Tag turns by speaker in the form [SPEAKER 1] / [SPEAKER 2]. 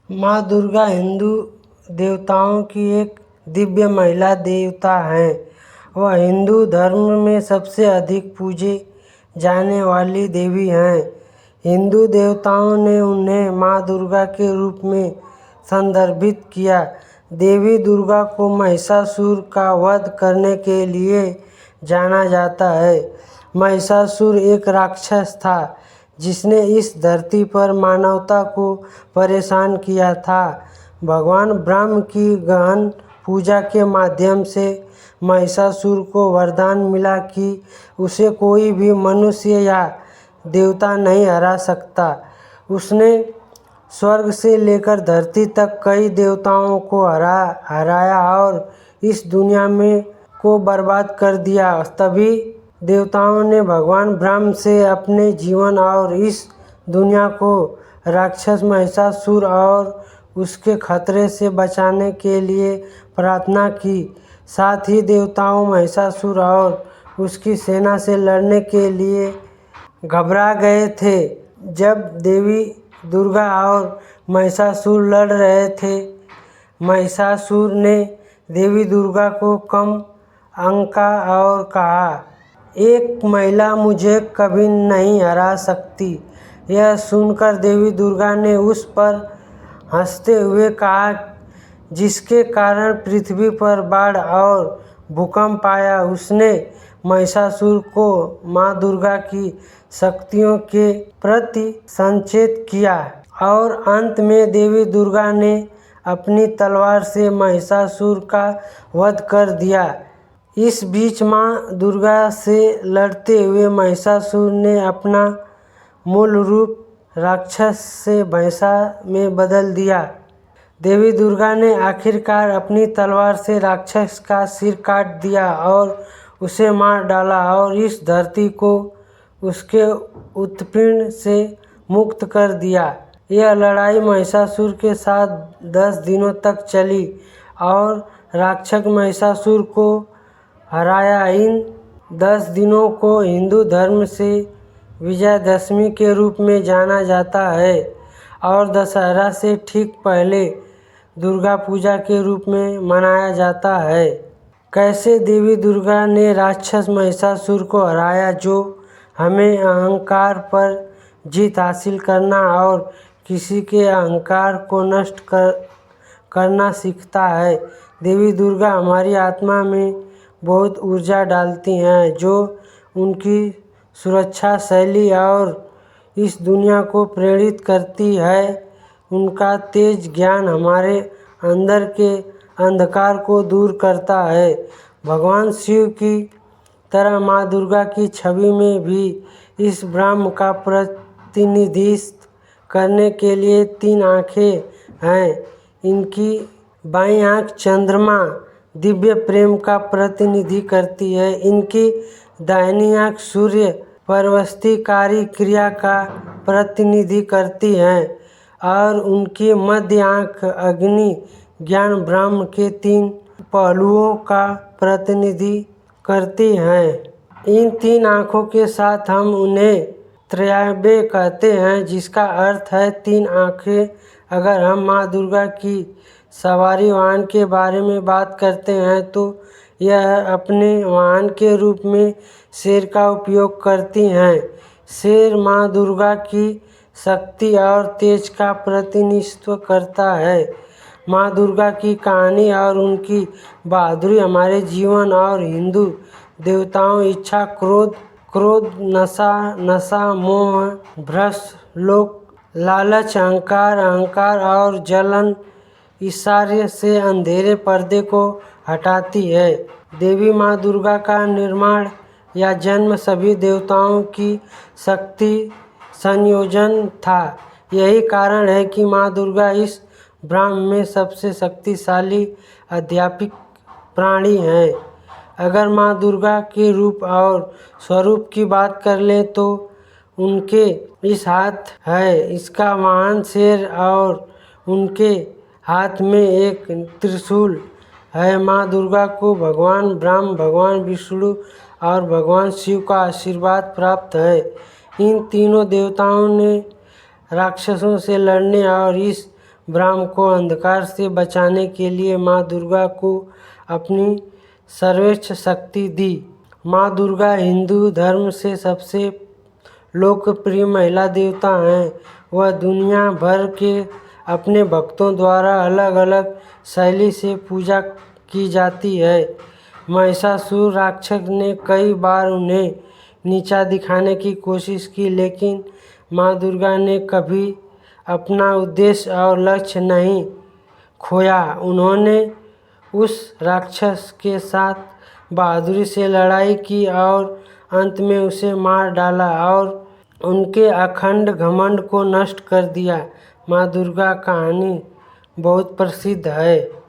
[SPEAKER 1] माँ दुर्गा हिंदू देवताओं की एक दिव्य महिला देवता हैं। वह हिंदू धर्म में सबसे अधिक पूजे जाने वाली देवी हैं। हिंदू देवताओं ने उन्हें माँ दुर्गा के रूप में संदर्भित किया। देवी दुर्गा को महिषासुर का वध करने के लिए जाना जाता है। महिषासुर एक राक्षस था जिसने इस धरती पर मानवता को परेशान किया था। भगवान ब्रह्म की गहन पूजा के माध्यम से महिषासुर को वरदान मिला कि उसे कोई भी मनुष्य या देवता नहीं हरा सकता। उसने स्वर्ग से लेकर धरती तक कई देवताओं को हराया और इस दुनिया में को बर्बाद कर दिया। तभी देवताओं ने भगवान ब्रह्म से अपने जीवन और इस दुनिया को राक्षस महिषासुर और उसके खतरे से बचाने के लिए प्रार्थना की। साथ ही देवताओं महिषासुर और उसकी सेना से लड़ने के लिए घबरा गए थे। जब देवी दुर्गा और महिषासुर लड़ रहे थे, महिषासुर ने देवी दुर्गा को कम आंका और कहा, एक महिला मुझे कभी नहीं हरा सकती। यह सुनकर देवी दुर्गा ने उस पर हंसते हुए कहा, जिसके कारण पृथ्वी पर बाढ़ और भूकंप आया। उसने महिषासुर को माँ दुर्गा की शक्तियों के प्रति संचेत किया और अंत में देवी दुर्गा ने अपनी तलवार से महिषासुर का वध कर दिया। इस बीच माँ दुर्गा से लड़ते हुए महिषासुर ने अपना मूल रूप राक्षस से भैंसा में बदल दिया। देवी दुर्गा ने आखिरकार अपनी तलवार से राक्षस का सिर काट दिया और उसे मार डाला और इस धरती को उसके उत्पीड़न से मुक्त कर दिया। यह लड़ाई महिषासुर के साथ 10 दिनों तक चली और राक्षस महिषासुर को हराया। इन 10 दिनों को हिंदू धर्म से विजयादशमी के रूप में जाना जाता है और दशहरा से ठीक पहले दुर्गा पूजा के रूप में मनाया जाता है। कैसे देवी दुर्गा ने राक्षस महिषासुर को हराया, जो हमें अहंकार पर जीत हासिल करना और किसी के अहंकार को नष्ट करना सीखता है। देवी दुर्गा हमारी आत्मा में बहुत ऊर्जा डालती हैं, जो उनकी सुरक्षा शैली और इस दुनिया को प्रेरित करती है। उनका तेज ज्ञान हमारे अंदर के अंधकार को दूर करता है। भगवान शिव की तरह माँ दुर्गा की छवि में भी इस ब्रह्म का प्रतिनिधित्व करने के लिए 3 आँखें हैं। इनकी बाईं आँख चंद्रमा दिव्य प्रेम का प्रतिनिधि करती है। इनकी दाहिनी आँख सूर्य प्रवृत्तिकारी क्रिया का प्रतिनिधि करती है और उनकी मध्य आँख अग्नि ज्ञान ब्रह्म के 3 पहलुओं का प्रतिनिधि करती हैं। इन 3 आँखों के साथ हम उन्हें त्रयावय कहते हैं, जिसका अर्थ है 3 आँखें। अगर हम माँ दुर्गा की सवारी वाहन के बारे में बात करते हैं तो यह अपने वाहन के रूप में शेर का उपयोग करती हैं। शेर माँ दुर्गा की शक्ति और तेज का प्रतिनिधित्व करता है। माँ दुर्गा की कहानी और उनकी बहादुरी हमारे जीवन और हिंदू देवताओं इच्छा, क्रोध, नशा, मोह, भ्रष्ट, लोक लालच, अहंकार और जलन ईर्ष्या से अंधेरे पर्दे को हटाती है। देवी माँ दुर्गा का निर्माण या जन्म सभी देवताओं की शक्ति संयोजन था। यही कारण है कि माँ दुर्गा इस ब्रह्मांड में सबसे शक्तिशाली आध्यात्मिक प्राणी है। अगर माँ दुर्गा के रूप और स्वरूप की बात कर लें तो उनके इस हाथ है, इसका वाहन शेर और उनके हाथ में एक त्रिशूल है। माँ दुर्गा को भगवान ब्रह्मा, भगवान विष्णु और भगवान शिव का आशीर्वाद प्राप्त है। इन तीनों देवताओं ने राक्षसों से लड़ने और इस ब्रह्म को अंधकार से बचाने के लिए माँ दुर्गा को अपनी सर्वोच्च शक्ति दी। माँ दुर्गा हिंदू धर्म से सबसे लोकप्रिय महिला देवता हैं। वह दुनिया भर के अपने भक्तों द्वारा अलग अलग शैली से पूजा की जाती है। महिषासुर राक्षस ने कई बार उन्हें नीचा दिखाने की कोशिश की, लेकिन माँ दुर्गा ने कभी अपना उद्देश्य और लक्ष्य नहीं खोया। उन्होंने उस राक्षस के साथ बहादुरी से लड़ाई की और अंत में उसे मार डाला और उनके अखंड घमंड को नष्ट कर दिया। माँ दुर्गा कहानी बहुत प्रसिद्ध है।